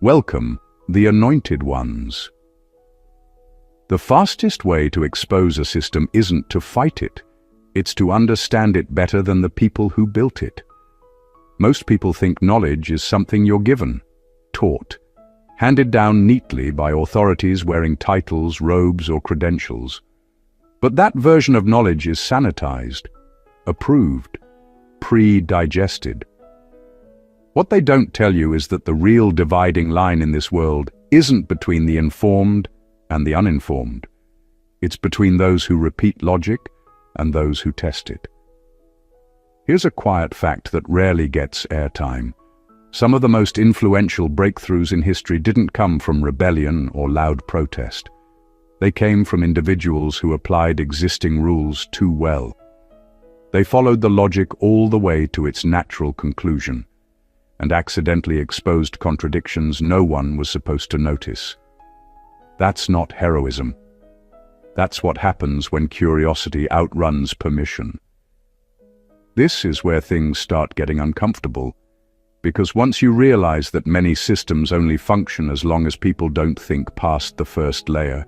Welcome, the anointed ones. The fastest way to expose a system isn't to fight it, it's to understand it better than the people who built it. Most people think knowledge is something you're given, taught, handed down neatly by authorities wearing titles, robes, or credentials. But that version of knowledge is sanitized, approved, pre-digested. What they don't tell you is that the real dividing line in this world isn't between the informed and the uninformed. It's between those who repeat logic and those who test it. Here's a quiet fact that rarely gets airtime. Some of the most influential breakthroughs in history didn't come from rebellion or loud protest. They came from individuals who applied existing rules too well. They followed the logic all the way to its natural conclusion, and accidentally exposed contradictions no one was supposed to notice. That's not heroism. That's what happens when curiosity outruns permission. This is where things start getting uncomfortable, because once you realize that many systems only function as long as people don't think past the first layer,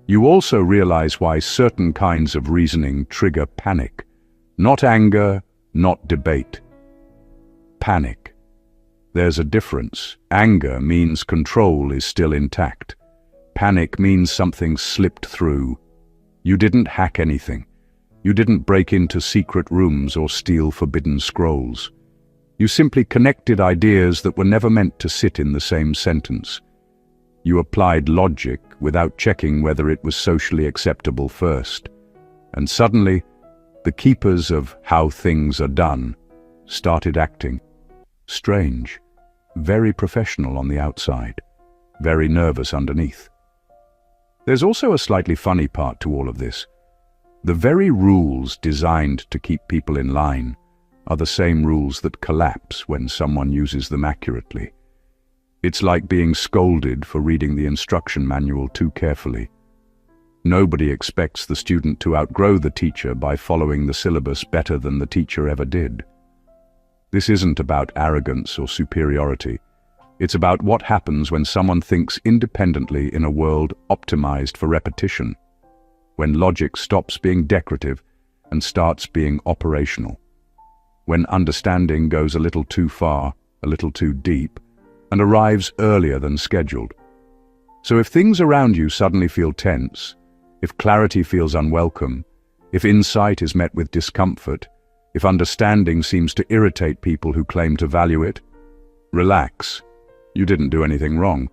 you also realize why certain kinds of reasoning trigger panic. Not anger, not debate. Panic. There's a difference. Anger means control is still intact. Panic means something slipped through. You didn't hack anything. You didn't break into secret rooms or steal forbidden scrolls. You simply connected ideas that were never meant to sit in the same sentence. You applied logic without checking whether it was socially acceptable first. And suddenly, the keepers of how things are done started acting. Strange. Very professional on the outside, very nervous underneath. There's also a slightly funny part to all of this. The very rules designed to keep people in line are the same rules that collapse when someone uses them accurately. It's like being scolded for reading the instruction manual too carefully. Nobody expects the student to outgrow the teacher by following the syllabus better than the teacher ever did. This isn't about arrogance or superiority. It's about what happens when someone thinks independently in a world optimized for repetition, when logic stops being decorative and starts being operational, when understanding goes a little too far, a little too deep, and arrives earlier than scheduled. So if things around you suddenly feel tense, if clarity feels unwelcome, if insight is met with discomfort, if understanding seems to irritate people who claim to value it, relax. You didn't do anything wrong.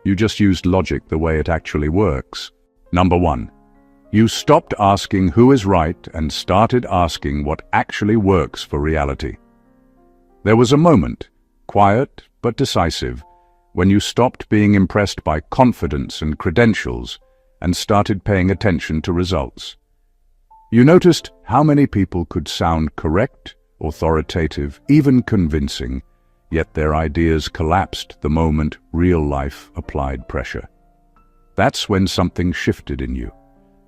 You just used logic the way it actually works. Number 1. You stopped asking who is right and started asking what actually works for reality. There was a moment, quiet but decisive, when you stopped being impressed by confidence and credentials and started paying attention to results. You noticed how many people could sound correct, authoritative, even convincing, yet their ideas collapsed the moment real life applied pressure. That's when something shifted in you.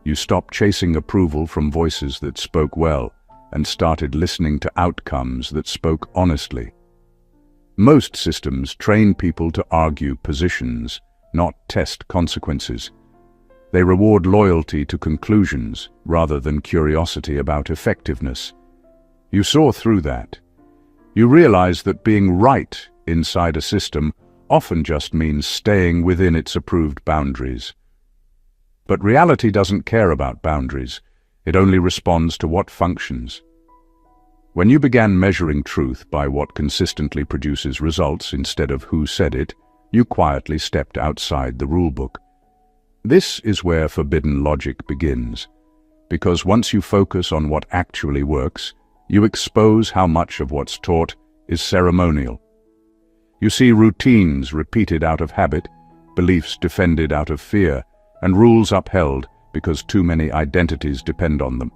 You stopped chasing approval from voices that spoke well and started listening to outcomes that spoke honestly. Most systems train people to argue positions, not test consequences. They reward loyalty to conclusions rather than curiosity about effectiveness. You saw through that. You realized that being right inside a system often just means staying within its approved boundaries. But reality doesn't care about boundaries. It only responds to what functions. When you began measuring truth by what consistently produces results instead of who said it, you quietly stepped outside the rulebook. This is where forbidden logic begins, because once you focus on what actually works, you expose how much of what's taught is ceremonial. You see routines repeated out of habit, beliefs defended out of fear, and rules upheld because too many identities depend on them.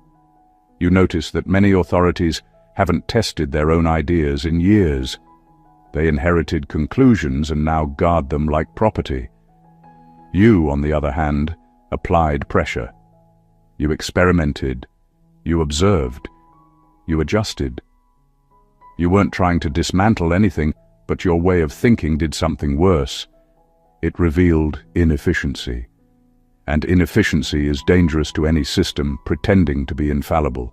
You notice that many authorities haven't tested their own ideas in years. They inherited conclusions and now guard them like property. You, on the other hand, applied pressure. You experimented. You observed. You adjusted. You weren't trying to dismantle anything, But your way of thinking did something worse. It revealed inefficiency. And inefficiency is dangerous to any system pretending to be infallible.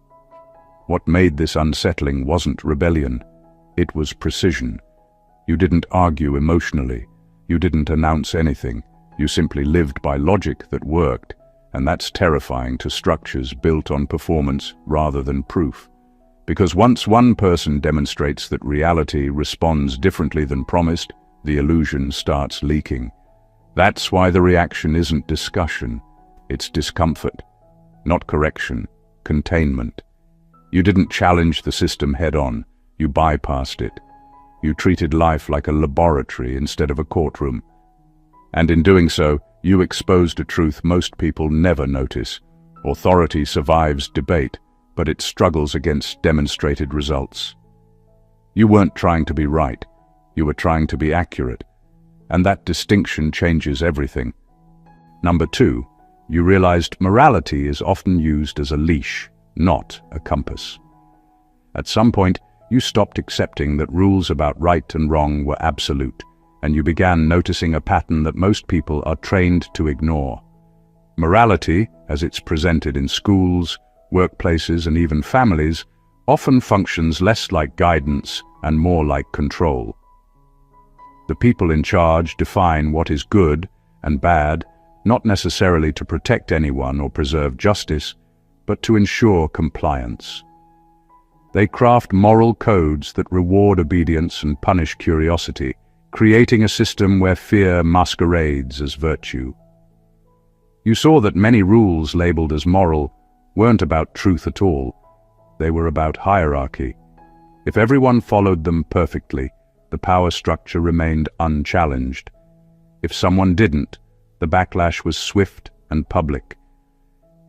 What made this unsettling wasn't rebellion. It was precision. You didn't argue emotionally. You didn't announce anything. You simply lived by logic that worked, and that's terrifying to structures built on performance rather than proof. Because once one person demonstrates that reality responds differently than promised, the illusion starts leaking. That's why the reaction isn't discussion, it's discomfort. Not correction, containment. You didn't challenge the system head-on, you bypassed it. You treated life like a laboratory instead of a courtroom. And in doing so, you exposed a truth most people never notice. Authority survives debate, but it struggles against demonstrated results. You weren't trying to be right, you were trying to be accurate. And that distinction changes everything. Number 2, you realized morality is often used as a leash, not a compass. At some point, you stopped accepting that rules about right and wrong were absolute, and you began noticing a pattern that most people are trained to ignore. Morality, as it's presented in schools, workplaces, and even families, often functions less like guidance and more like control. The people in charge define what is good and bad, not necessarily to protect anyone or preserve justice, but to ensure compliance. They craft moral codes that reward obedience and punish curiosity, creating a system where fear masquerades as virtue. You saw that many rules labeled as moral weren't about truth at all. They were about hierarchy. If everyone followed them perfectly, the power structure remained unchallenged. If someone didn't, the backlash was swift and public.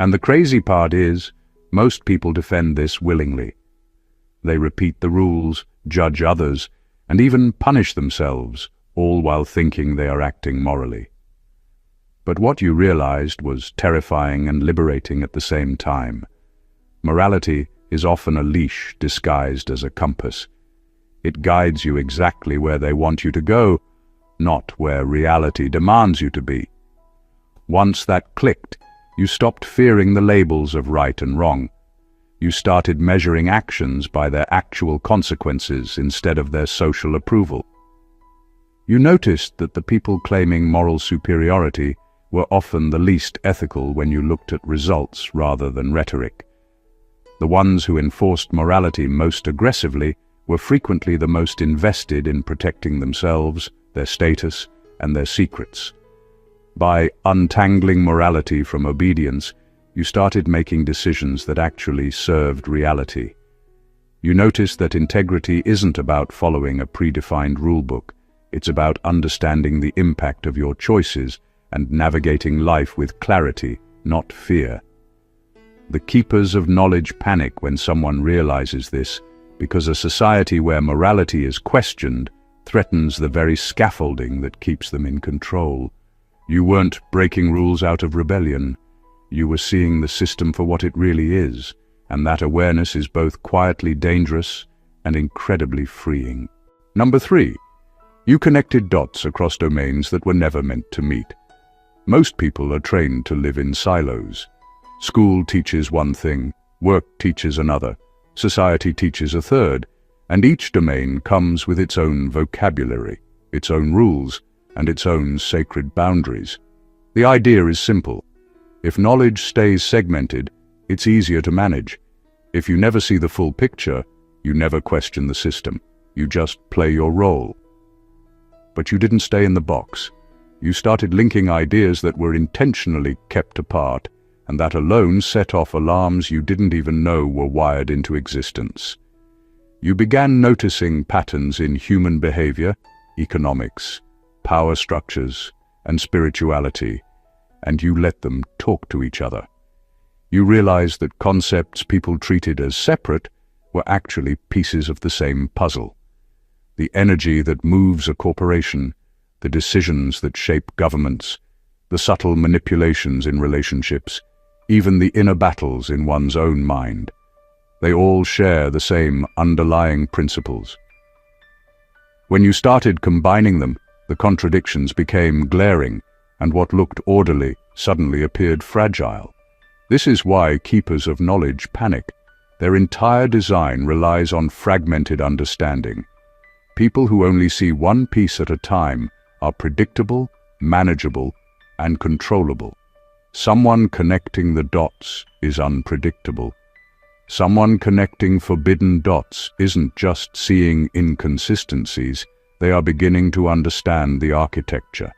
And the crazy part is, most people defend this willingly. They repeat the rules, judge others, and even punish themselves, all while thinking they are acting morally. But what you realized was terrifying and liberating at the same time. Morality is often a leash disguised as a compass. It guides you exactly where they want you to go, not where reality demands you to be. Once that clicked, you stopped fearing the labels of right and wrong. You started measuring actions by their actual consequences instead of their social approval. You noticed that the people claiming moral superiority were often the least ethical when you looked at results rather than rhetoric. The ones who enforced morality most aggressively were frequently the most invested in protecting themselves, their status, and their secrets. By untangling morality from obedience, you started making decisions that actually served reality. You noticed that integrity isn't about following a predefined rulebook. It's about understanding the impact of your choices and navigating life with clarity, not fear. The keepers of knowledge panic when someone realizes this, because a society where morality is questioned threatens the very scaffolding that keeps them in control. You weren't breaking rules out of rebellion. You were seeing the system for what it really is, and that awareness is both quietly dangerous and incredibly freeing. Number 3, you connected dots across domains that were never meant to meet. Most people are trained to live in silos. School teaches one thing, work teaches another, society teaches a third, and each domain comes with its own vocabulary, its own rules, and its own sacred boundaries. The idea is simple. If knowledge stays segmented, it's easier to manage. If you never see the full picture, you never question the system. You just play your role. But you didn't stay in the box. You started linking ideas that were intentionally kept apart, and that alone set off alarms you didn't even know were wired into existence. You began noticing patterns in human behavior, economics, power structures, and spirituality, and you let them talk to each other. You realized that concepts people treated as separate were actually pieces of the same puzzle. The energy that moves a corporation, the decisions that shape governments, the subtle manipulations in relationships, even the inner battles in one's own mind. They all share the same underlying principles. When you started combining them, the contradictions became glaring, and what looked orderly suddenly appeared fragile. This is why keepers of knowledge panic. Their entire design relies on fragmented understanding. People who only see one piece at a time are predictable, manageable, and controllable. Someone connecting the dots is unpredictable. Someone connecting forbidden dots isn't just seeing inconsistencies, they are beginning to understand the architecture.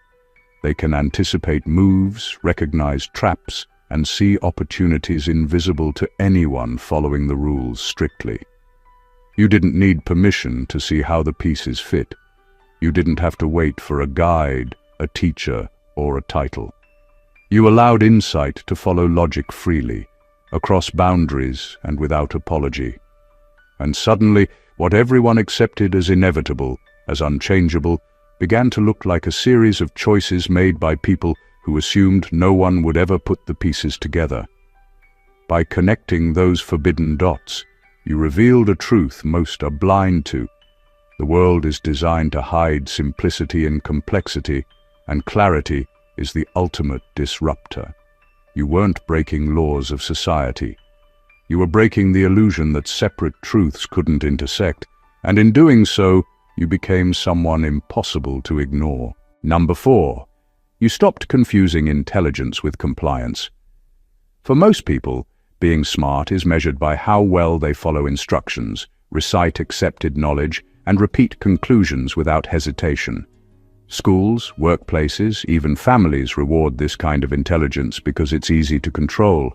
They can anticipate moves, recognize traps, and see opportunities invisible to anyone following the rules strictly. You didn't need permission to see how the pieces fit. You didn't have to wait for a guide, a teacher, or a title. You allowed insight to follow logic freely, across boundaries and without apology. And suddenly, what everyone accepted as inevitable, as unchangeable, began to look like a series of choices made by people who assumed no one would ever put the pieces together. By connecting those forbidden dots, you revealed a truth most are blind to. The world is designed to hide simplicity in complexity, and clarity is the ultimate disruptor. You weren't breaking laws of society. You were breaking the illusion that separate truths couldn't intersect, and in doing so, you became someone impossible to ignore. Number 4. You stopped confusing intelligence with compliance. For most people, being smart is measured by how well they follow instructions, recite accepted knowledge, and repeat conclusions without hesitation. Schools, workplaces, even families reward this kind of intelligence because it's easy to control.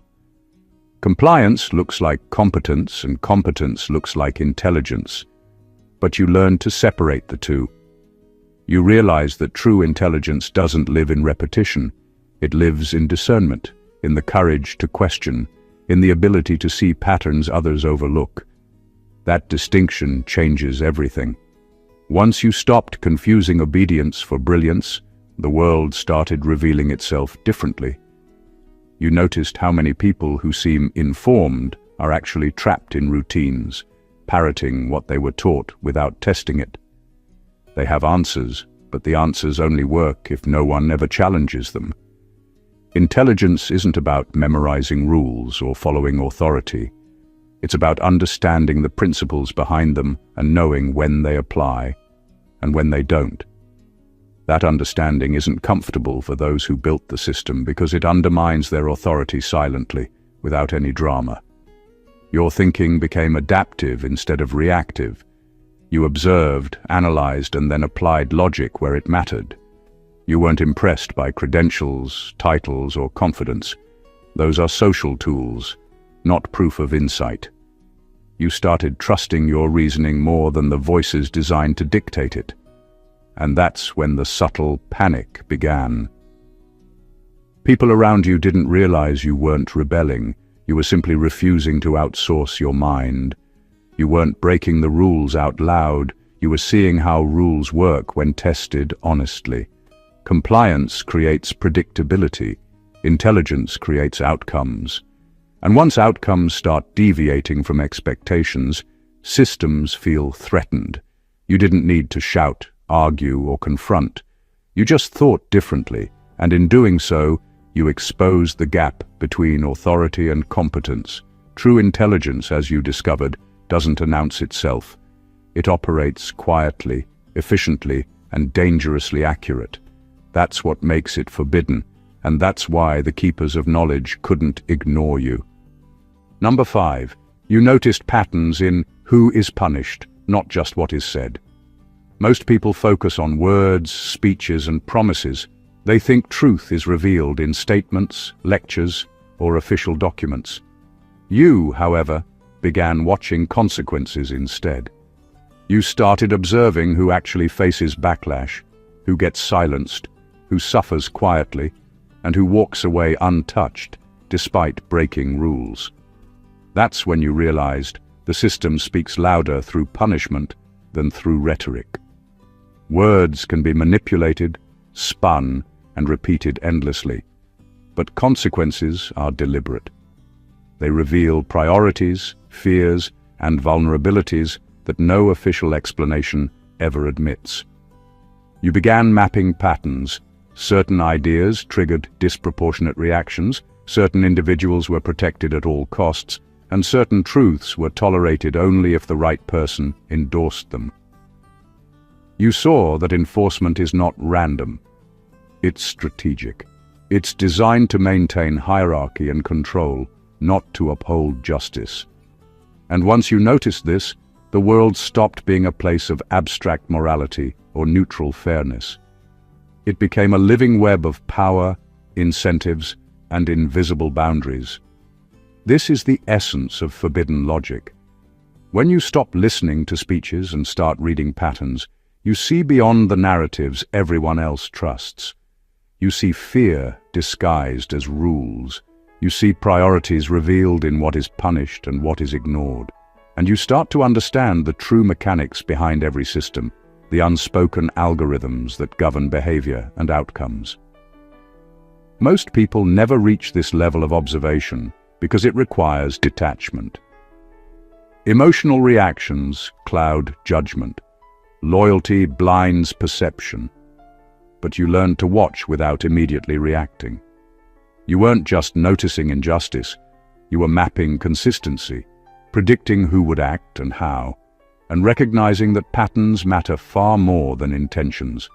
Compliance looks like competence, and competence looks like intelligence. But you learn to separate the two. You realize that true intelligence doesn't live in repetition. It lives in discernment, in the courage to question, in the ability to see patterns others overlook. That distinction changes everything. Once you stopped confusing obedience for brilliance, the world started revealing itself differently. You noticed how many people who seem informed are actually trapped in routines, parroting what they were taught without testing it. They have answers, but the answers only work if no one ever challenges them. Intelligence isn't about memorizing rules or following authority. It's about understanding the principles behind them and knowing when they apply and when they don't. That understanding isn't comfortable for those who built the system because it undermines their authority silently, without any drama. Your thinking became adaptive instead of reactive. You observed, analyzed, and then applied logic where it mattered. You weren't impressed by credentials, titles, or confidence. Those are social tools, not proof of insight. You started trusting your reasoning more than the voices designed to dictate it. And that's when the subtle panic began. People around you didn't realize you weren't rebelling. You were simply refusing to outsource your mind. You weren't breaking the rules out loud. You were seeing how rules work when tested honestly. Compliance creates predictability. Intelligence creates outcomes. And once outcomes start deviating from expectations, systems feel threatened. You didn't need to shout, argue, or confront. You just thought differently, and in doing so, you exposed the gap between authority and competence. True intelligence, as you discovered, doesn't announce itself. It operates quietly, efficiently, and dangerously accurate. That's what makes it forbidden, and that's why the keepers of knowledge couldn't ignore you. Number 5. You noticed patterns in who is punished, not just what is said. Most people focus on words, speeches, and promises. They think truth is revealed in statements, lectures, or official documents. You, however, began watching consequences instead. You started observing who actually faces backlash, who gets silenced, who suffers quietly, and who walks away untouched despite breaking rules. That's when you realized the system speaks louder through punishment than through rhetoric. Words can be manipulated, spun, and repeated endlessly, but consequences are deliberate. They reveal priorities, fears, and vulnerabilities that no official explanation ever admits. You began mapping patterns. Certain ideas triggered disproportionate reactions, certain individuals were protected at all costs, and certain truths were tolerated only if the right person endorsed them. You saw that enforcement is not random. It's strategic. It's designed to maintain hierarchy and control, not to uphold justice. And once you noticed this, the world stopped being a place of abstract morality or neutral fairness. It became a living web of power, incentives, and invisible boundaries. This is the essence of forbidden logic. When you stop listening to speeches and start reading patterns, you see beyond the narratives everyone else trusts. You see fear disguised as rules. You see priorities revealed in what is punished and what is ignored. And you start to understand the true mechanics behind every system, the unspoken algorithms that govern behavior and outcomes. Most people never reach this level of observation because it requires detachment. Emotional reactions cloud judgment. Loyalty blinds perception. But you learned to watch without immediately reacting. You weren't just noticing injustice, you were mapping consistency, predicting who would act and how, and recognizing that patterns matter far more than intentions.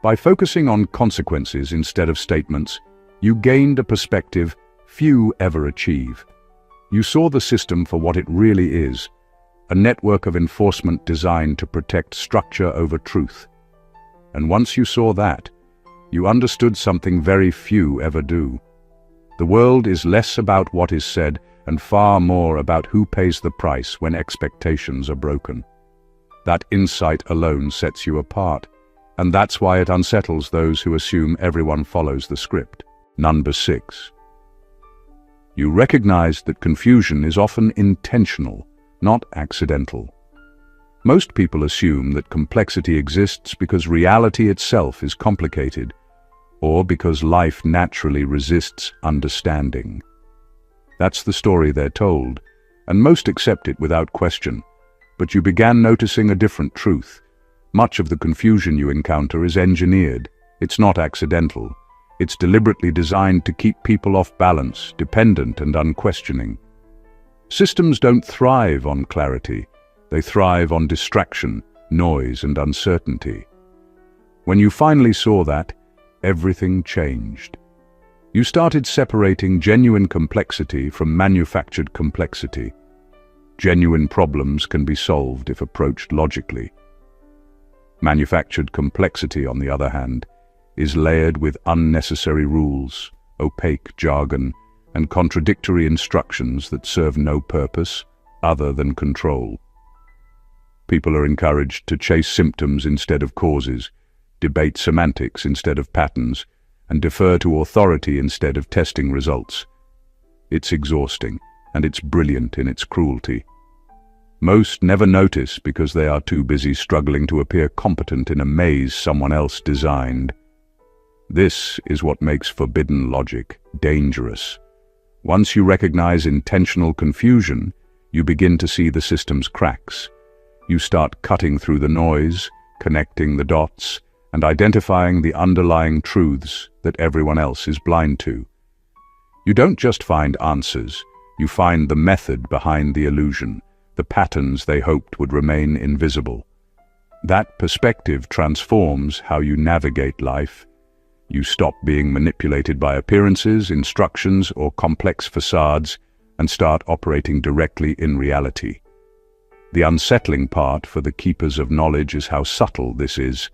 By focusing on consequences instead of statements, you gained a perspective few ever achieve. You saw the system for what it really is, a network of enforcement designed to protect structure over truth. And once you saw that, you understood something very few ever do. The world is less about what is said and far more about who pays the price when expectations are broken. That insight alone sets you apart, and that's why it unsettles those who assume everyone follows the script. Number 6. You recognized that confusion is often intentional, not accidental. Most people assume that complexity exists because reality itself is complicated, or because life naturally resists understanding. That's the story they're told, and most accept it without question. But you began noticing a different truth. Much of the confusion you encounter is engineered. It's not accidental. It's deliberately designed to keep people off balance, dependent and unquestioning. Systems don't thrive on clarity. They thrive on distraction, noise, and uncertainty. When you finally saw that, everything changed. You started separating genuine complexity from manufactured complexity. Genuine problems can be solved if approached logically. Manufactured complexity, on the other hand, is layered with unnecessary rules, opaque jargon, and contradictory instructions that serve no purpose other than control. People are encouraged to chase symptoms instead of causes, debate semantics instead of patterns, and defer to authority instead of testing results. It's exhausting, and it's brilliant in its cruelty. Most never notice because they are too busy struggling to appear competent in a maze someone else designed. This is what makes forbidden logic dangerous. Once you recognize intentional confusion, you begin to see the system's cracks. You start cutting through the noise, connecting the dots, and identifying the underlying truths that everyone else is blind to. You don't just find answers, you find the method behind the illusion, the patterns they hoped would remain invisible. That perspective transforms how you navigate life. You stop being manipulated by appearances, instructions, or complex facades, and start operating directly in reality. The unsettling part for the keepers of knowledge is how subtle this is.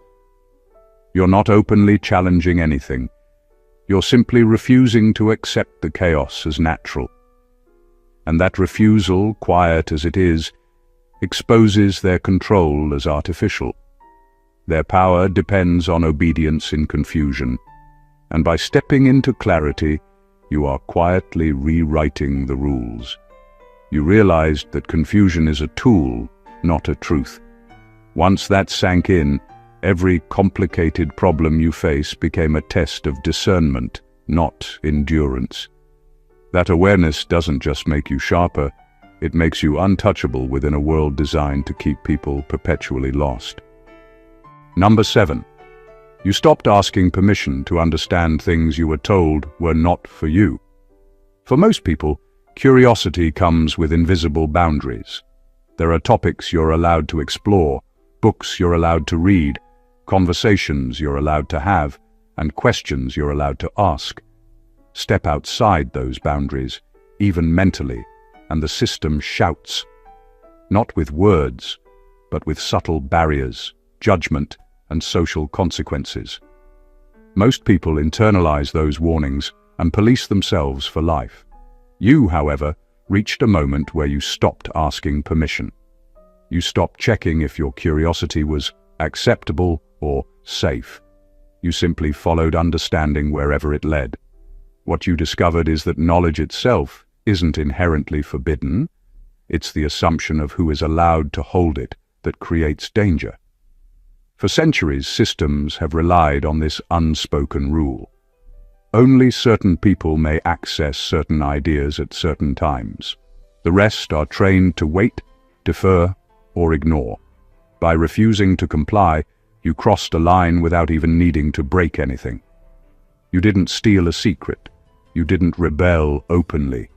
You're not openly challenging anything. You're simply refusing to accept the chaos as natural. And that refusal, quiet as it is, exposes their control as artificial. Their power depends on obedience in confusion, and by stepping into clarity, you are quietly rewriting the rules. You realized that confusion is a tool, not a truth. Once that sank in, every complicated problem you face became a test of discernment, not endurance. That awareness doesn't just make you sharper, It makes you untouchable within a world designed to keep people perpetually lost. Number 7. You stopped asking permission to understand things you were told were not for you. For most people, curiosity comes with invisible boundaries. There are topics you're allowed to explore, books you're allowed to read, conversations you're allowed to have, and questions you're allowed to ask. Step outside those boundaries, even mentally, and the system shouts. Not with words, but with subtle barriers, judgment, and social consequences. Most people internalize those warnings and police themselves for life. You, however, reached a moment where you stopped asking permission. You stopped checking if your curiosity was acceptable or safe. You simply followed understanding wherever it led. What you discovered is that knowledge itself isn't inherently forbidden. It's the assumption of who is allowed to hold it that creates danger. For centuries, systems have relied on this unspoken rule. Only certain people may access certain ideas at certain times. The rest are trained to wait, defer, or ignore. By refusing to comply, you crossed a line without even needing to break anything. You didn't steal a secret. You didn't rebel openly.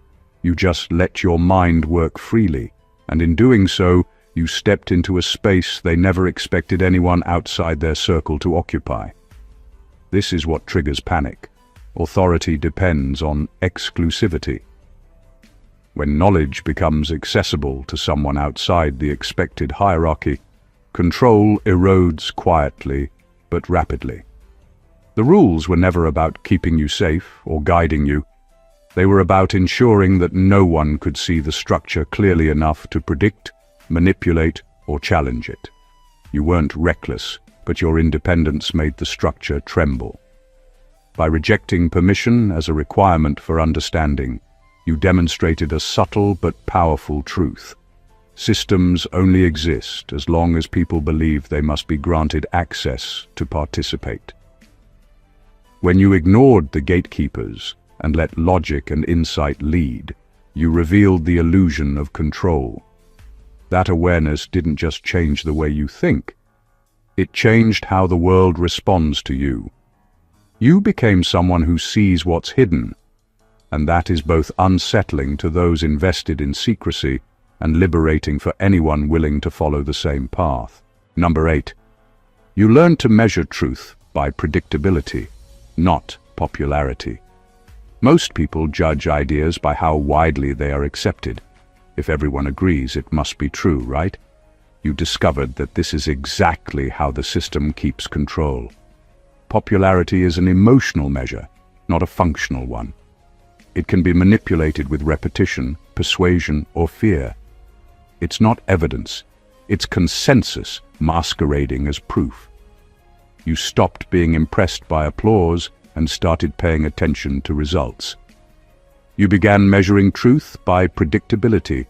You just let your mind work freely, and in doing so, you stepped into a space they never expected anyone outside their circle to occupy. This is what triggers panic. Authority depends on exclusivity. When knowledge becomes accessible to someone outside the expected hierarchy, control erodes quietly but rapidly. The rules were never about keeping you safe or guiding you. They were about ensuring that no one could see the structure clearly enough to predict, manipulate, or challenge it. You weren't reckless, but your independence made the structure tremble. By rejecting permission as a requirement for understanding, you demonstrated a subtle but powerful truth. Systems only exist as long as people believe they must be granted access to participate. When you ignored the gatekeepers and let logic and insight lead, you revealed the illusion of control. That awareness didn't just change the way you think. It changed how the world responds to you. You became someone who sees what's hidden, and that is both unsettling to those invested in secrecy and liberating for anyone willing to follow the same path. Number 8. You learned to measure truth by predictability, not popularity. Most people judge ideas by how widely they are accepted. If everyone agrees, it must be true, right? You discovered that this is exactly how the system keeps control. Popularity is an emotional measure, not a functional one. It can be manipulated with repetition, persuasion, or fear. It's not evidence, it's consensus masquerading as proof. You stopped being impressed by applause and started paying attention to results. You began measuring truth by predictability.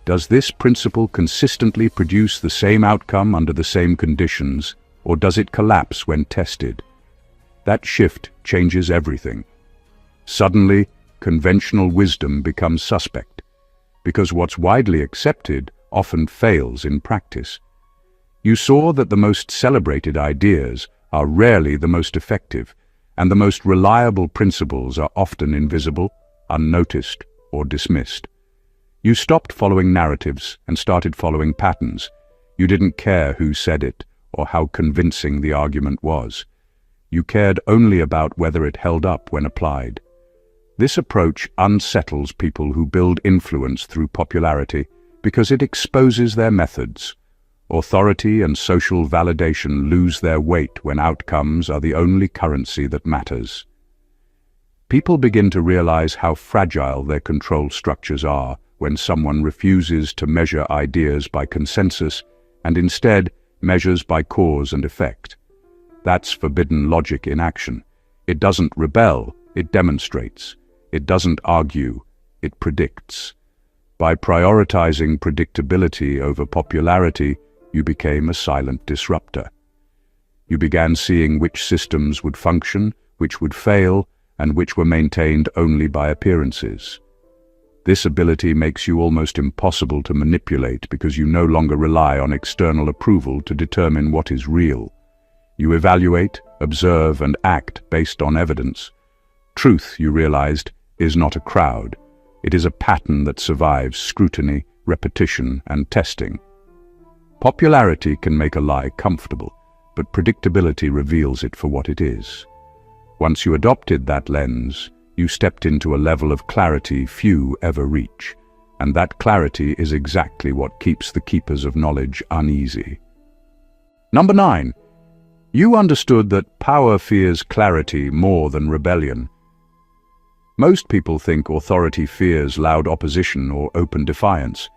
Does this principle consistently produce the same outcome under the same conditions, or does it collapse when tested? That shift changes everything. Suddenly, conventional wisdom becomes suspect, because what's widely accepted often fails in practice. You saw that the most celebrated ideas are rarely the most effective, and the most reliable principles are often invisible, unnoticed, or dismissed. You stopped following narratives and started following patterns. You didn't care who said it or how convincing the argument was. You cared only about whether it held up when applied. This approach unsettles people who build influence through popularity because it exposes their methods. Authority and social validation lose their weight when outcomes are the only currency that matters. People begin to realize how fragile their control structures are when someone refuses to measure ideas by consensus and instead measures by cause and effect. That's forbidden logic in action. It doesn't rebel, it demonstrates. It doesn't argue, it predicts. By prioritizing predictability over popularity, you became a silent disruptor. You began seeing which systems would function, which would fail, and which were maintained only by appearances. This ability makes you almost impossible to manipulate because you no longer rely on external approval to determine what is real. You evaluate, observe, and act based on evidence. Truth, you realized, is not a crowd. It is a pattern that survives scrutiny, repetition, and testing. Popularity can make a lie comfortable, but predictability reveals it for what it is. Once you adopted that lens, you stepped into a level of clarity few ever reach, and that clarity is exactly what keeps the keepers of knowledge uneasy. Number 9. You understood that power fears clarity more than rebellion. Most people think authority fears loud opposition or open defiance.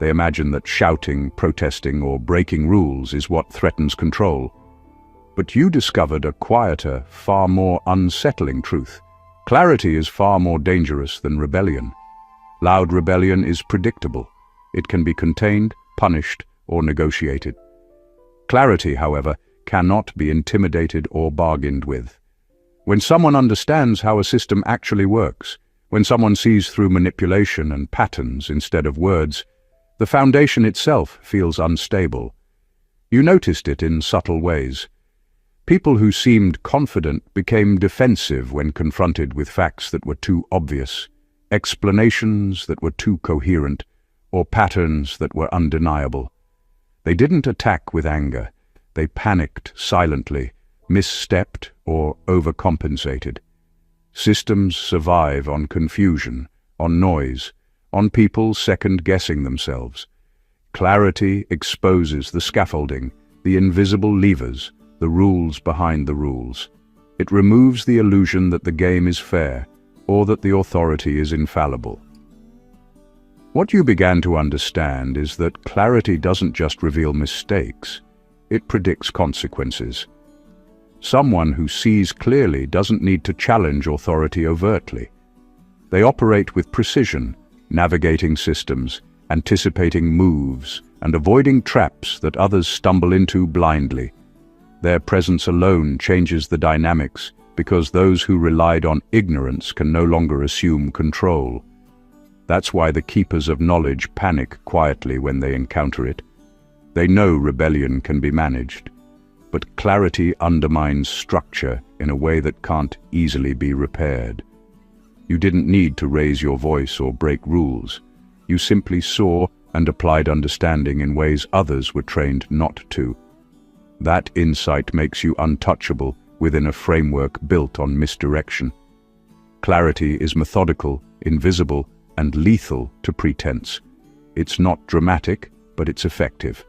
They imagine that shouting, protesting, or breaking rules is what threatens control. But you discovered a quieter, far more unsettling truth. Clarity is far more dangerous than rebellion. Loud rebellion is predictable. It can be contained, punished, or negotiated. Clarity, however, cannot be intimidated or bargained with. When someone understands how a system actually works, when someone sees through manipulation and patterns instead of words, the foundation itself feels unstable. You noticed it in subtle ways. People who seemed confident became defensive when confronted with facts that were too obvious, explanations that were too coherent, or patterns that were undeniable. They didn't attack with anger. They panicked silently, misstepped, or overcompensated. Systems survive on confusion, on noise, on people second-guessing themselves. Clarity exposes the scaffolding, the invisible levers, the rules behind the rules. It removes the illusion that the game is fair, or that the authority is infallible. What you began to understand is that clarity doesn't just reveal mistakes, it predicts consequences. Someone who sees clearly doesn't need to challenge authority overtly. They operate with precision, navigating systems, anticipating moves, and avoiding traps that others stumble into blindly. Their presence alone changes the dynamics because those who relied on ignorance can no longer assume control. That's why the keepers of knowledge panic quietly when they encounter it. They know rebellion can be managed, but clarity undermines structure in a way that can't easily be repaired. You didn't need to raise your voice or break rules. You simply saw and applied understanding in ways others were trained not to. That insight makes you untouchable within a framework built on misdirection. Clarity is methodical, invisible, and lethal to pretense. It's not dramatic, but it's effective.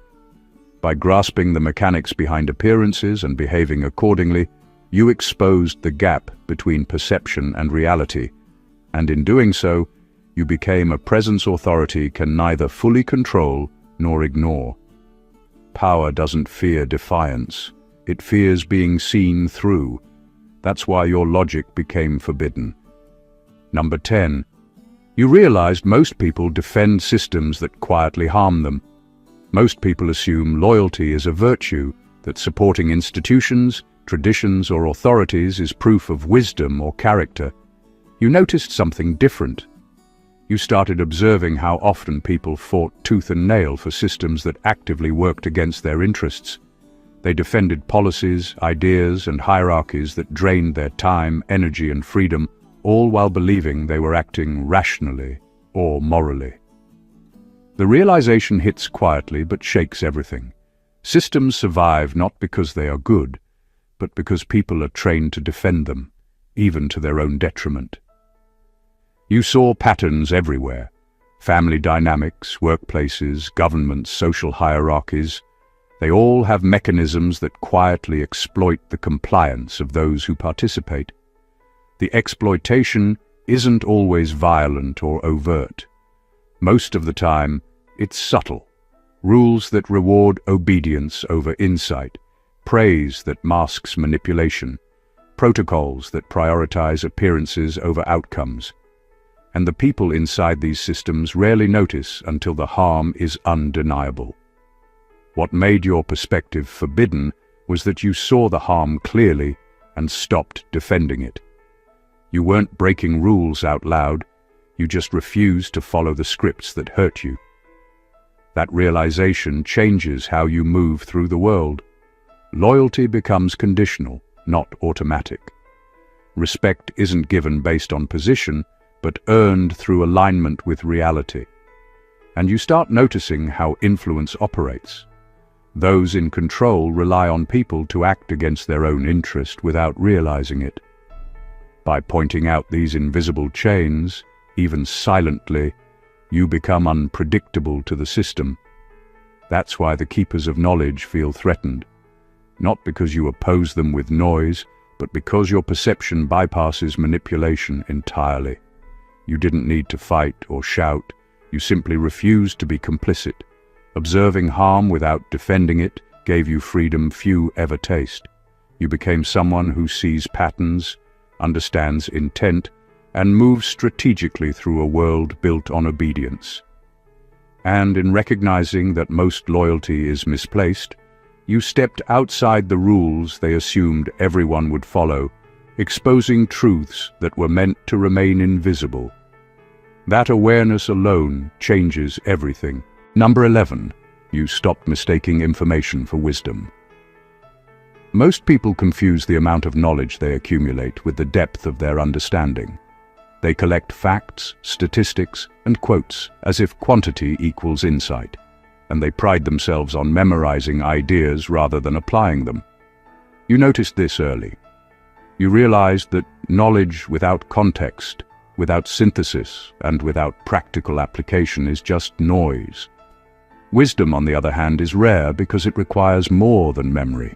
By grasping the mechanics behind appearances and behaving accordingly, you exposed the gap between perception and reality, and in doing so, you became a presence authority can neither fully control nor ignore. Power doesn't fear defiance. It fears being seen through. That's why your logic became forbidden. Number 10. You realized most people defend systems that quietly harm them. Most people assume loyalty is a virtue, that supporting institutions, traditions, or authorities is proof of wisdom or character. You noticed something different. You started observing how often people fought tooth and nail for systems that actively worked against their interests. They defended policies, ideas, and hierarchies that drained their time, energy, and freedom, all while believing they were acting rationally or morally. The realization hits quietly but shakes everything. Systems survive not because they are good, but because people are trained to defend them, even to their own detriment. You saw patterns everywhere. Family dynamics, workplaces, governments, social hierarchies. They all have mechanisms that quietly exploit the compliance of those who participate. The exploitation isn't always violent or overt. Most of the time, it's subtle. Rules that reward obedience over insight, praise that masks manipulation, protocols that prioritize appearances over outcomes. And the people inside these systems rarely notice until the harm is undeniable. What made your perspective forbidden was that you saw the harm clearly and stopped defending it. You weren't breaking rules out loud. You just refuse to follow the scripts that hurt you. That realization changes how you move through the world. Loyalty becomes conditional, not automatic. Respect isn't given based on position, but earned through alignment with reality. And you start noticing how influence operates. Those in control rely on people to act against their own interest without realizing it. By pointing out these invisible chains, even silently, you become unpredictable to the system. That's why the keepers of knowledge feel threatened. Not because you oppose them with noise, but because your perception bypasses manipulation entirely. You didn't need to fight or shout. You simply refused to be complicit. Observing harm without defending it gave you freedom few ever taste. You became someone who sees patterns, understands intent, and moves strategically through a world built on obedience. And in recognizing that most loyalty is misplaced, you stepped outside the rules they assumed everyone would follow, exposing truths that were meant to remain invisible. That awareness alone changes everything. Number 11. You stopped mistaking information for wisdom. Most people confuse the amount of knowledge they accumulate with the depth of their understanding. They collect facts, statistics, and quotes as if quantity equals insight, and they pride themselves on memorizing ideas rather than applying them. You noticed this early. You realized that knowledge without context, without synthesis, and without practical application is just noise. Wisdom, on the other hand, is rare because it requires more than memory.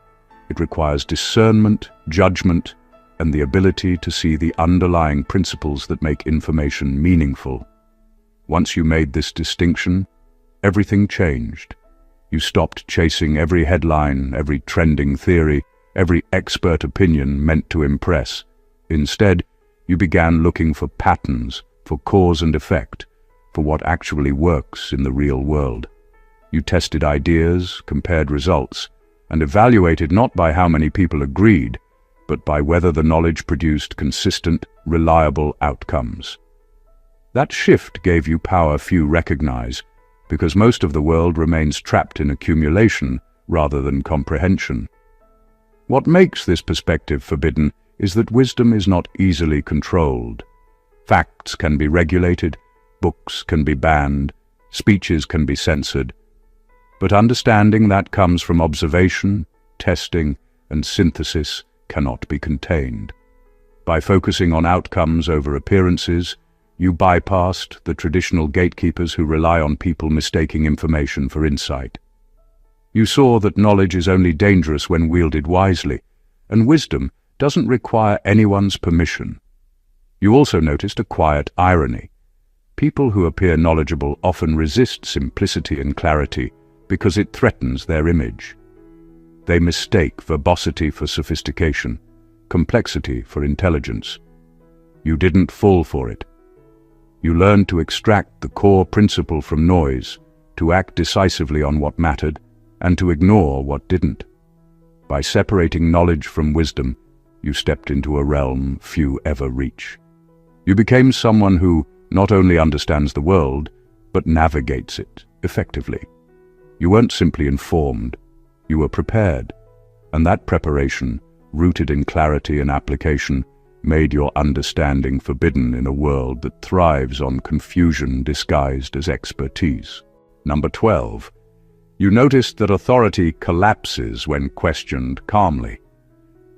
It requires discernment, judgment, and the ability to see the underlying principles that make information meaningful. Once you made this distinction, everything changed. You stopped chasing every headline, every trending theory, every expert opinion meant to impress. Instead, you began looking for patterns, for cause and effect, for what actually works in the real world. You tested ideas, compared results, and evaluated not by how many people agreed, but by whether the knowledge produced consistent, reliable outcomes. That shift gave you power few recognize, because most of the world remains trapped in accumulation rather than comprehension. What makes this perspective forbidden is that wisdom is not easily controlled. Facts can be regulated, books can be banned, speeches can be censored, but understanding that comes from observation, testing, and synthesis cannot be contained. By focusing on outcomes over appearances, you bypassed the traditional gatekeepers who rely on people mistaking information for insight. You saw that knowledge is only dangerous when wielded wisely, and wisdom doesn't require anyone's permission. You also noticed a quiet irony. People who appear knowledgeable often resist simplicity and clarity because it threatens their image. They mistake verbosity for sophistication, complexity for intelligence. You didn't fall for it. You learned to extract the core principle from noise, to act decisively on what mattered, and to ignore what didn't. By separating knowledge from wisdom, you stepped into a realm few ever reach. You became someone who not only understands the world, but navigates it effectively. You weren't simply informed, you were prepared, and that preparation, rooted in clarity and application, made your understanding forbidden in a world that thrives on confusion disguised as expertise. Number 12. You noticed that authority collapses when questioned calmly.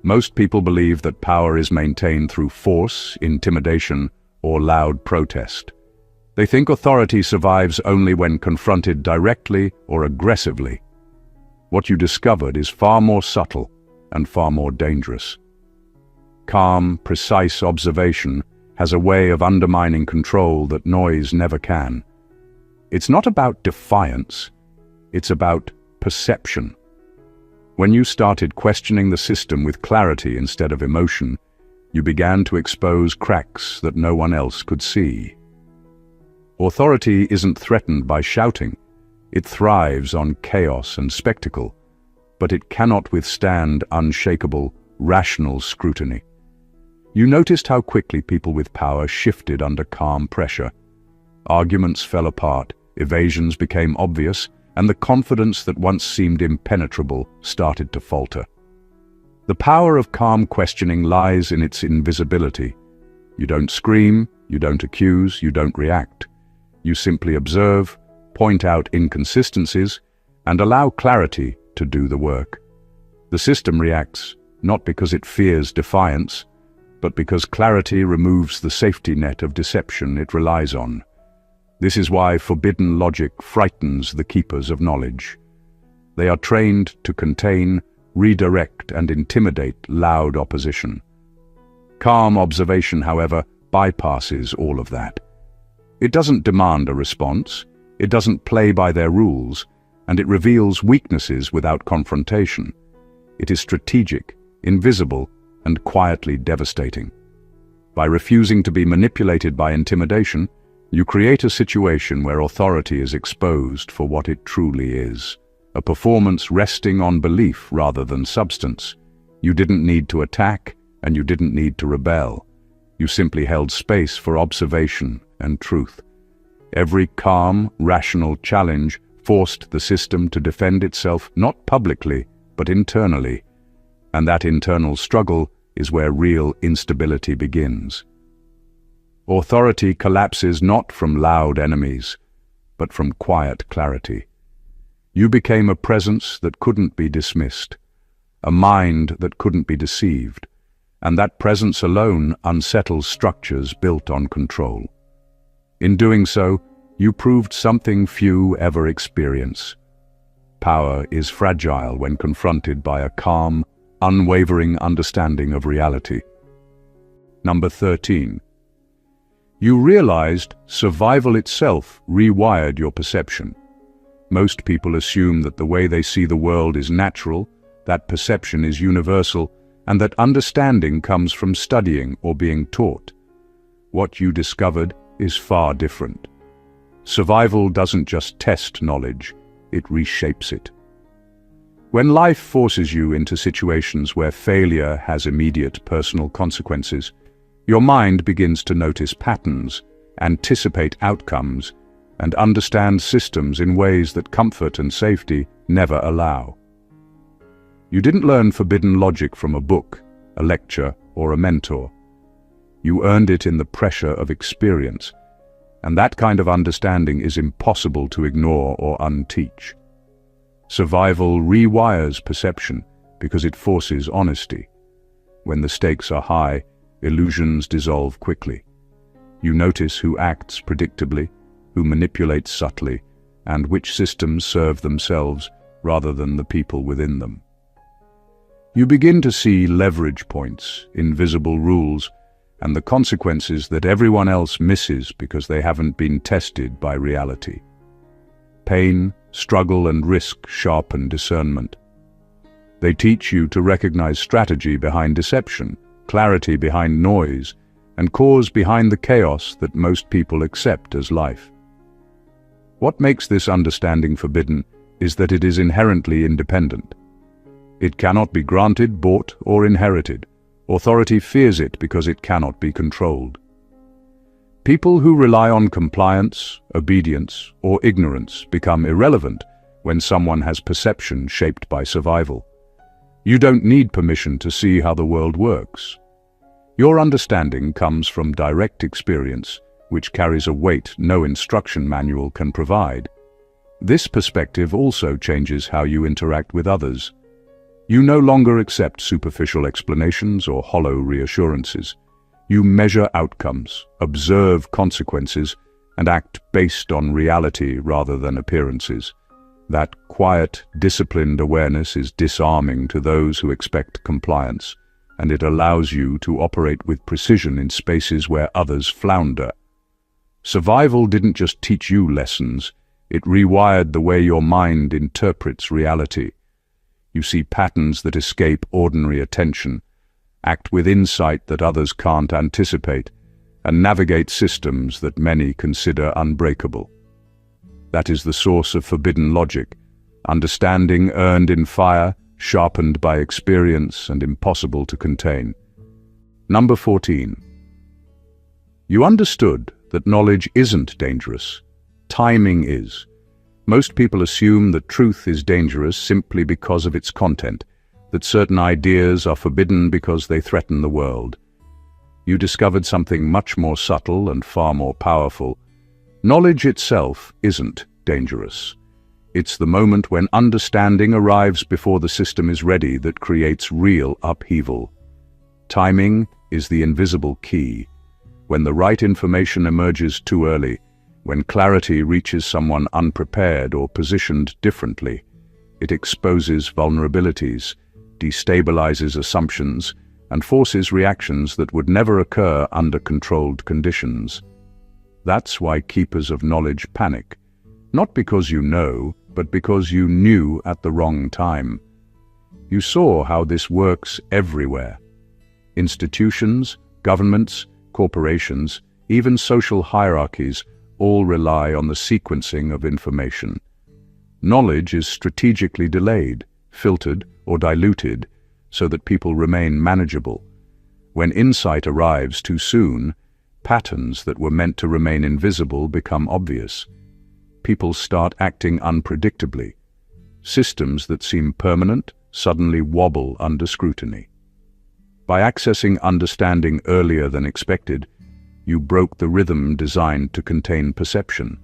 Most people believe that power is maintained through force, intimidation, or loud protest. They think authority survives only when confronted directly or aggressively. What you discovered is far more subtle and far more dangerous. Calm, precise observation has a way of undermining control that noise never can. It's not about defiance, it's about perception. When you started questioning the system with clarity instead of emotion, you began to expose cracks that no one else could see. Authority isn't threatened by shouting. It thrives on chaos and spectacle, but it cannot withstand unshakable, rational scrutiny. You noticed how quickly people with power shifted under calm pressure. Arguments fell apart, evasions became obvious, and the confidence that once seemed impenetrable started to falter. The power of calm questioning lies in its invisibility. You don't scream, you don't accuse, you don't react. You simply observe, point out inconsistencies, and allow clarity to do the work. The system reacts, not because it fears defiance, but because clarity removes the safety net of deception it relies on. This is why forbidden logic frightens the keepers of knowledge. They are trained to contain, redirect, and intimidate loud opposition. Calm observation, however, bypasses all of that. It doesn't demand a response, it doesn't play by their rules, and it reveals weaknesses without confrontation. It is strategic, invisible, and quietly devastating. By refusing to be manipulated by intimidation, you create a situation where authority is exposed for what it truly is, a performance resting on belief rather than substance. You didn't need to attack, and you didn't need to rebel. You simply held space for observation and truth. Every calm, rational challenge forced the system to defend itself not publicly, but internally. And that internal struggle is where real instability begins. Authority collapses not from loud enemies, but from quiet clarity. You became a presence that couldn't be dismissed, a mind that couldn't be deceived, and that presence alone unsettles structures built on control. In doing so, you proved something few ever experience. Power is fragile when confronted by a calm, unwavering understanding of reality. Number 13. You realized survival itself rewired your perception. Most people assume that the way they see the world is natural, that perception is universal, and that understanding comes from studying or being taught. What you discovered is far different. Survival doesn't just test knowledge, it reshapes it. When life forces you into situations where failure has immediate personal consequences, your mind begins to notice patterns, anticipate outcomes, and understand systems in ways that comfort and safety never allow. You didn't learn forbidden logic from a book, a lecture, or a mentor. You earned it in the pressure of experience, and that kind of understanding is impossible to ignore or unteach. Survival rewires perception because it forces honesty. When the stakes are high, illusions dissolve quickly. You notice who acts predictably, who manipulates subtly, and which systems serve themselves rather than the people within them. You begin to see leverage points, invisible rules, and the consequences that everyone else misses because they haven't been tested by reality. Pain, struggle, and risk sharpen discernment. They teach you to recognize strategy behind deception, clarity behind noise, and cause behind the chaos that most people accept as life. What makes this understanding forbidden is that it is inherently independent. It cannot be granted, bought, or inherited. Authority fears it because it cannot be controlled. People who rely on compliance, obedience, or ignorance become irrelevant when someone has perception shaped by survival. You don't need permission to see how the world works. Your understanding comes from direct experience, which carries a weight no instruction manual can provide. This perspective also changes how you interact with others. You no longer accept superficial explanations or hollow reassurances. You measure outcomes, observe consequences, and act based on reality rather than appearances. That quiet, disciplined awareness is disarming to those who expect compliance, and it allows you to operate with precision in spaces where others flounder. Survival didn't just teach you lessons, it rewired the way your mind interprets reality. You see patterns that escape ordinary attention, act with insight that others can't anticipate, and navigate systems that many consider unbreakable. That is the source of forbidden logic, understanding earned in fire, sharpened by experience, and impossible to contain. Number 14. You understood that knowledge isn't dangerous. Timing is. Most people assume that truth is dangerous simply because of its content, that certain ideas are forbidden because they threaten the world. You discovered something much more subtle and far more powerful. Knowledge itself isn't dangerous. It's the moment when understanding arrives before the system is ready that creates real upheaval. Timing is the invisible key. When the right information emerges too early, when clarity reaches someone unprepared or positioned differently, it exposes vulnerabilities, destabilizes assumptions, and forces reactions that would never occur under controlled conditions. That's why keepers of knowledge panic. Not because you know, but because you knew at the wrong time. You saw how this works everywhere. Institutions, governments, corporations, even social hierarchies all rely on the sequencing of information. Knowledge is strategically delayed, filtered, or diluted so that people remain manageable. When insight arrives too soon, patterns that were meant to remain invisible become obvious. People start acting unpredictably. Systems that seem permanent suddenly wobble under scrutiny. By accessing understanding earlier than expected, you broke the rhythm designed to contain perception.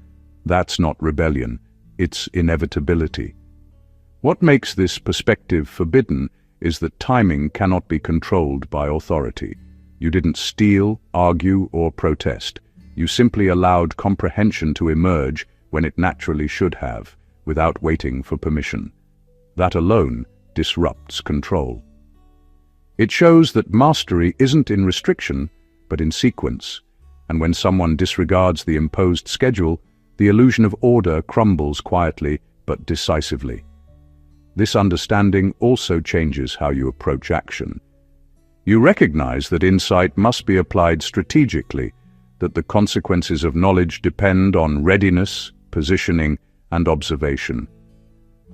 That's not rebellion, it's inevitability. What makes this perspective forbidden is that timing cannot be controlled by authority. You didn't steal, argue, or protest. You simply allowed comprehension to emerge when it naturally should have, without waiting for permission. That alone disrupts control. It shows that mastery isn't in restriction, but in sequence, and when someone disregards the imposed schedule, the illusion of order crumbles quietly but decisively. This understanding also changes how you approach action. You recognize that insight must be applied strategically, that the consequences of knowledge depend on readiness, positioning, and observation.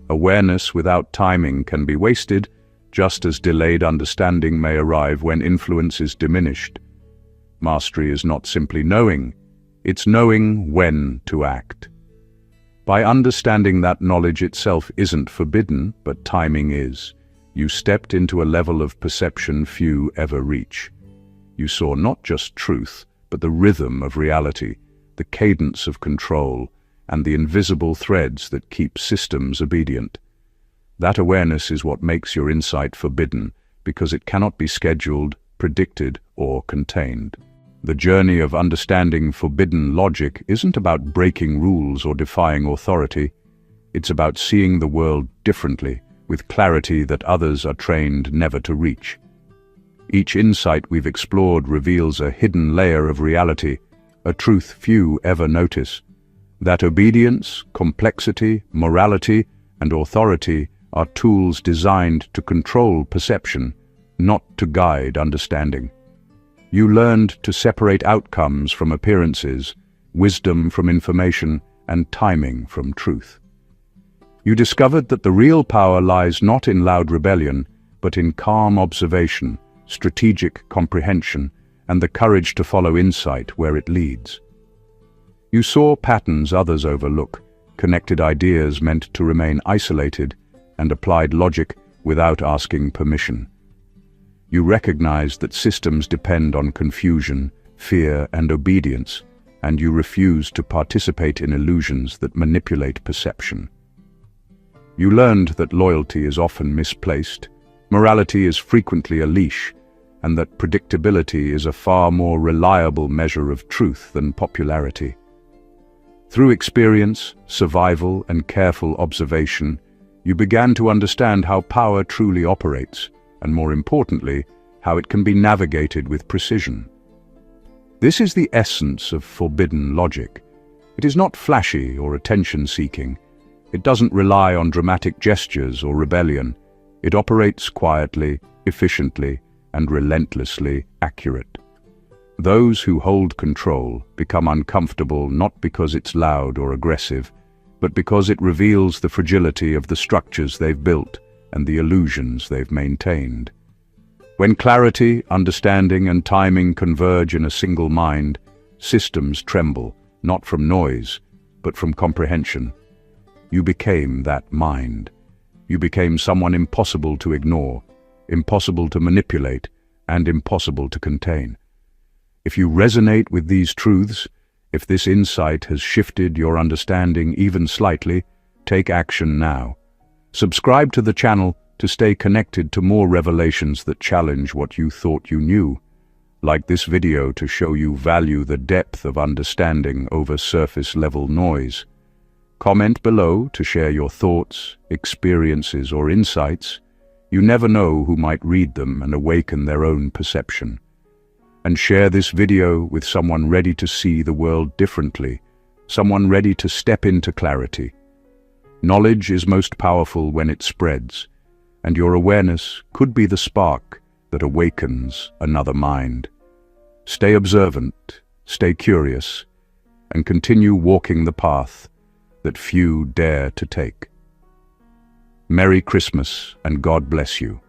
Awareness without timing can be wasted, just as delayed understanding may arrive when influence is diminished. Mastery is not simply knowing, it's knowing when to act. By understanding that knowledge itself isn't forbidden, but timing is, you stepped into a level of perception few ever reach. You saw not just truth, but the rhythm of reality, the cadence of control, and the invisible threads that keep systems obedient. That awareness is what makes your insight forbidden, because it cannot be scheduled, predicted, or contained. The journey of understanding forbidden logic isn't about breaking rules or defying authority. It's about seeing the world differently, with clarity that others are trained never to reach. Each insight we've explored reveals a hidden layer of reality, a truth few ever notice. That obedience, complexity, morality, and authority are tools designed to control perception, not to guide understanding. You learned to separate outcomes from appearances, wisdom from information, and timing from truth. You discovered that the real power lies not in loud rebellion, but in calm observation, strategic comprehension, and the courage to follow insight where it leads. You saw patterns others overlook, connected ideas meant to remain isolated, and applied logic without asking permission. You recognized that systems depend on confusion, fear, and obedience, and you refused to participate in illusions that manipulate perception. You learned that loyalty is often misplaced, morality is frequently a leash, and that predictability is a far more reliable measure of truth than popularity. Through experience, survival, and careful observation, you began to understand how power truly operates, and more importantly, how it can be navigated with precision. This is the essence of forbidden logic. It is not flashy or attention-seeking. It doesn't rely on dramatic gestures or rebellion. It operates quietly, efficiently, and relentlessly accurate. Those who hold control become uncomfortable not because it's loud or aggressive, but because it reveals the fragility of the structures they've built and the illusions they've maintained. When clarity, understanding, and timing converge in a single mind, systems tremble, not from noise, but from comprehension. You became that mind. You became someone impossible to ignore, impossible to manipulate, and impossible to contain. If you resonate with these truths, if this insight has shifted your understanding even slightly, take action now. Subscribe to the channel to stay connected to more revelations that challenge what you thought you knew. Like this video to show you value the depth of understanding over surface-level noise. Comment below to share your thoughts, experiences, or insights. You never know who might read them and awaken their own perception. And share this video with someone ready to see the world differently, someone ready to step into clarity. Knowledge is most powerful when it spreads, and your awareness could be the spark that awakens another mind. Stay observant, stay curious, and continue walking the path that few dare to take. Merry Christmas, and God bless you.